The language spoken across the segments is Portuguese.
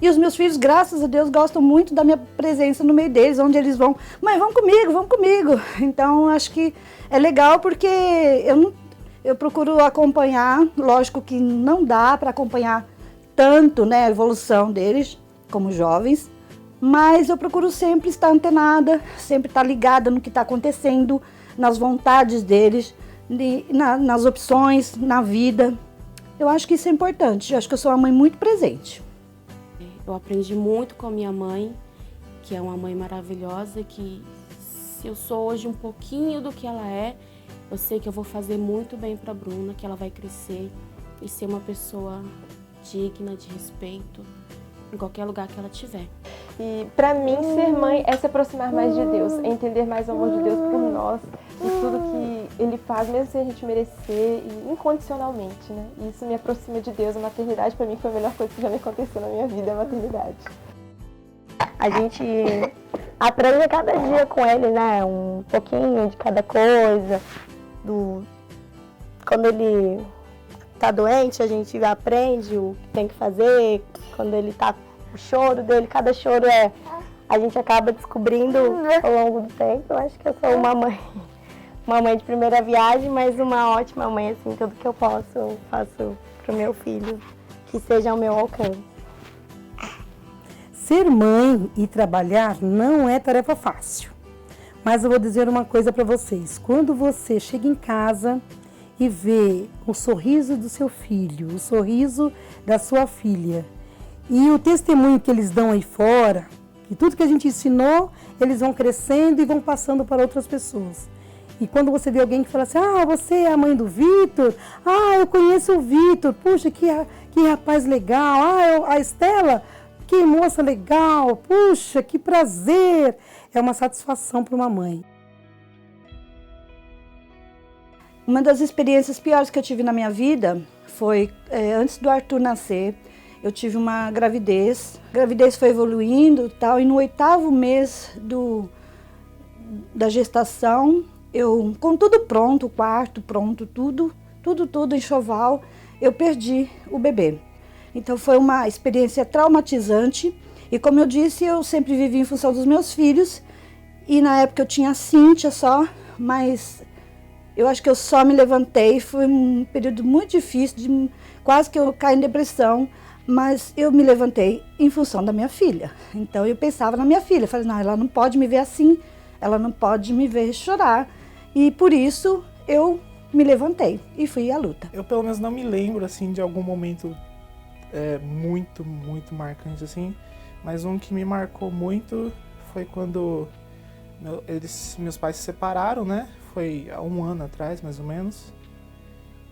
E os meus filhos, graças a Deus, gostam muito da minha presença no meio deles, onde eles vão. Mãe, vamos comigo, vamos comigo. Então, acho que é legal porque eu procuro acompanhar. Lógico que não dá para acompanhar tanto, né, a evolução deles como jovens, mas eu procuro sempre estar antenada, sempre estar ligada no que está acontecendo, nas vontades deles, nas opções, na vida. Eu acho que isso é importante. Eu acho que eu sou uma mãe muito presente. Eu aprendi muito com a minha mãe, que é uma mãe maravilhosa, que se eu sou hoje um pouquinho do que ela é, eu sei que eu vou fazer muito bem para a Bruna, que ela vai crescer e ser uma pessoa digna, de respeito, em qualquer lugar que ela estiver. E para mim, ser mãe é se aproximar mais de Deus, é entender mais o amor de Deus por nós e tudo que Ele faz, mesmo sem a gente merecer, e incondicionalmente, né? E isso me aproxima de Deus. A maternidade, para mim, foi a melhor coisa que já me aconteceu na minha vida, a maternidade. A gente aprende a cada dia com ele, né? Um pouquinho de cada coisa. Quando ele tá doente, a gente aprende o que tem que fazer. Quando ele tá o choro dele, cada choro a gente acaba descobrindo ao longo do tempo. Eu acho que eu sou uma mãe de primeira viagem, mas uma ótima mãe, assim, tudo que eu posso, eu faço pro meu filho, que seja ao meu alcance. Ser mãe e trabalhar não é tarefa fácil, mas eu vou dizer uma coisa para vocês. Quando você chega em casa e vê o sorriso do seu filho, o sorriso da sua filha, e o testemunho que eles dão aí fora, que tudo que a gente ensinou, eles vão crescendo e vão passando para outras pessoas. E quando você vê alguém que fala assim, você é a mãe do Vitor? Eu conheço o Vitor, puxa, que rapaz legal. A Estela, que moça legal, puxa, que prazer. É uma satisfação para uma mãe. Uma das experiências piores que eu tive na minha vida foi, antes do Arthur nascer, eu tive uma gravidez. A gravidez foi evoluindo e tal, e no 8º mês da gestação, eu, com tudo pronto, o quarto pronto, tudo enxoval, eu perdi o bebê. Então foi uma experiência traumatizante e, como eu disse, eu sempre vivi em função dos meus filhos e na época eu tinha a Cíntia só, mas eu acho que eu só me levantei. Foi um período muito difícil, quase que eu caí em depressão, mas eu me levantei em função da minha filha. Então eu pensava na minha filha, falei, não, ela não pode me ver assim, ela não pode me ver chorar. E por isso eu me levantei e fui à luta. Eu pelo menos não me lembro assim de algum momento muito marcante assim, mas um que me marcou muito foi quando meus pais se separaram, né? Foi há 1 ano atrás, mais ou menos.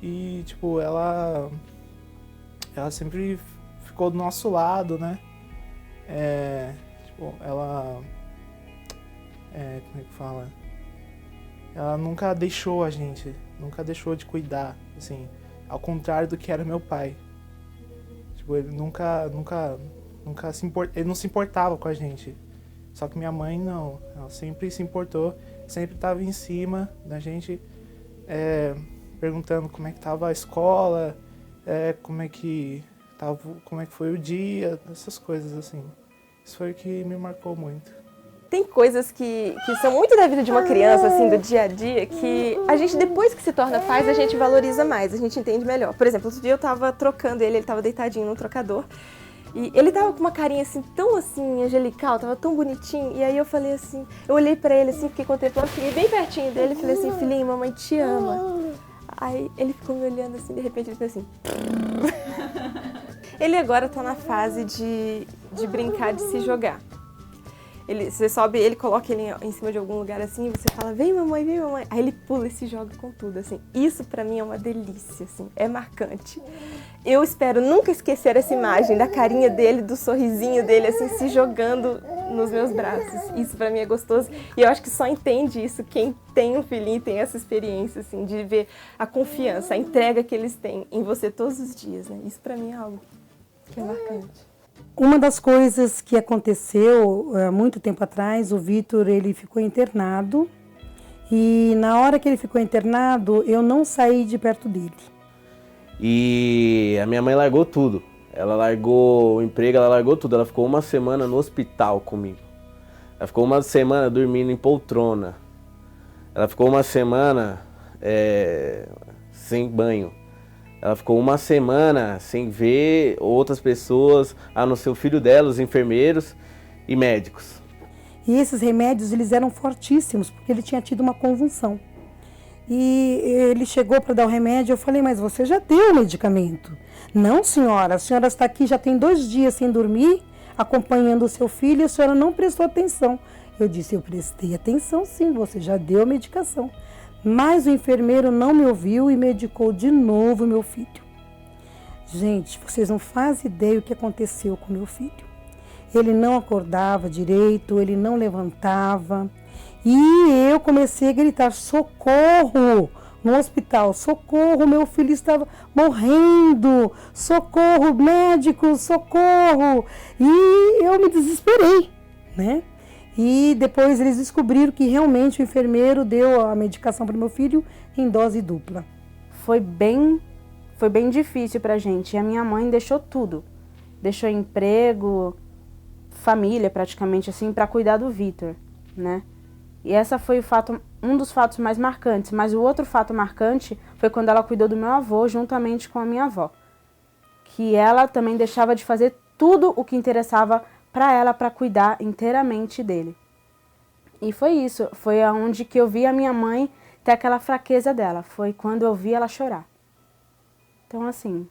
E tipo, ela sempre ficou do nosso lado, né? Tipo, ela como é que fala? Ela nunca deixou a gente, nunca deixou de cuidar, assim, ao contrário do que era meu pai. Tipo, ele ele não se importava com a gente. Só que minha mãe não, ela sempre se importou, sempre estava em cima da gente, perguntando como é que estava a escola, como é que foi o dia, essas coisas assim. Isso foi o que me marcou muito. Tem coisas que são muito da vida de uma criança, assim, do dia a dia, que a gente, depois que se torna pais, a gente valoriza mais, a gente entende melhor. Por exemplo, outro dia eu tava trocando ele tava deitadinho no trocador, e ele tava com uma carinha assim, tão assim, angelical, tava tão bonitinho, e aí eu falei assim, eu olhei pra ele assim, fiquei contemplando, fiquei bem pertinho dele e falei assim, filhinho, mamãe te ama. Aí ele ficou me olhando assim, de repente ele fez assim... Ele agora tá na fase de brincar, de se jogar. Você sobe, ele coloca ele em cima de algum lugar assim, e você fala, vem mamãe, vem mamãe. Aí ele pula e se joga com tudo, assim. Isso pra mim é uma delícia, assim, é marcante. Eu espero nunca esquecer essa imagem da carinha dele, do sorrisinho dele, assim, se jogando nos meus braços. Isso pra mim é gostoso. E eu acho que só entende isso quem tem um filhinho e tem essa experiência, assim, de ver a confiança, a entrega que eles têm em você todos os dias, né? Isso pra mim é algo que é marcante. Uma das coisas que aconteceu há muito tempo atrás, o Vitor, ele ficou internado e na hora que ele ficou internado, eu não saí de perto dele. E a minha mãe largou tudo. Ela largou o emprego, ela largou tudo. Ela ficou uma semana no hospital comigo. Ela ficou uma semana dormindo em poltrona. Ela ficou uma semana sem banho. Ela ficou uma semana sem ver outras pessoas, a não ser o filho dela, os enfermeiros e médicos. E esses remédios, eles eram fortíssimos, porque ele tinha tido uma convulsão. E ele chegou para dar o remédio, eu falei, mas você já deu o medicamento? Não, senhora, a senhora está aqui já tem 2 dias sem dormir, acompanhando o seu filho, e a senhora não prestou atenção. Eu disse, eu prestei atenção sim, você já deu a medicação. Mas o enfermeiro não me ouviu e medicou de novo meu filho. Gente, vocês não fazem ideia o que aconteceu com meu filho. Ele não acordava direito, ele não levantava. E eu comecei a gritar, socorro, no hospital, socorro, meu filho estava morrendo, socorro, médico, socorro. E eu me desesperei, né? E depois eles descobriram que realmente o enfermeiro deu a medicação para o meu filho em dose dupla. Foi bem difícil pra gente. E a minha mãe deixou tudo. Deixou emprego, família praticamente assim, para cuidar do Vitor, né? E essa foi um dos fatos mais marcantes. Mas o outro fato marcante foi quando ela cuidou do meu avô juntamente com a minha avó. Que ela também deixava de fazer tudo o que interessava para ela, para cuidar inteiramente dele. E foi isso, foi aonde que eu vi a minha mãe ter aquela fraqueza dela, foi quando eu vi ela chorar. Então assim,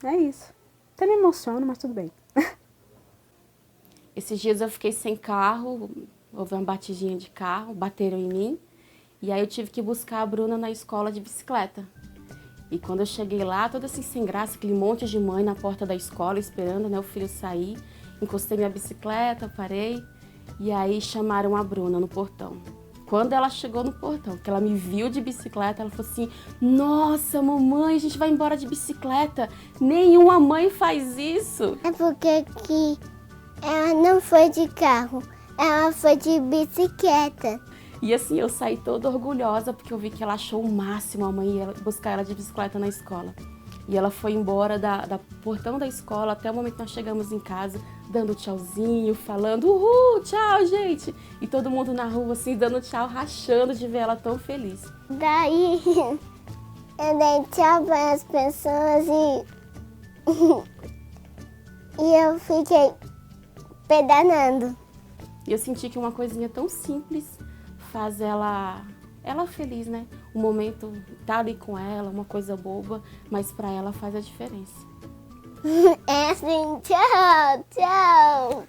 é isso. Até me emociono, mas tudo bem. Esses dias eu fiquei sem carro, houve uma batidinha de carro, bateram em mim, e aí eu tive que buscar a Bruna na escola de bicicleta. E quando eu cheguei lá, toda assim sem graça, aquele monte de mãe na porta da escola esperando, né, o filho sair. Encostei minha bicicleta, parei, e aí chamaram a Bruna no portão. Quando ela chegou no portão, que ela me viu de bicicleta, ela falou assim, nossa, mamãe, a gente vai embora de bicicleta. Nenhuma mãe faz isso. É porque que ela não foi de carro, ela foi de bicicleta. E assim, eu saí toda orgulhosa, porque eu vi que ela achou o máximo a mãe ia buscar ela de bicicleta na escola. E ela foi embora da portão da escola até o momento que nós chegamos em casa, dando tchauzinho, falando uhul, tchau, gente. E todo mundo na rua, assim, dando tchau, rachando de ver ela tão feliz. Daí eu dei tchau para as pessoas e eu fiquei pedalando. E eu senti que uma coisinha tão simples faz ela feliz, né? O momento tá ali com ela, uma coisa boba, mas pra ela faz a diferença. É assim, tchau, tchau.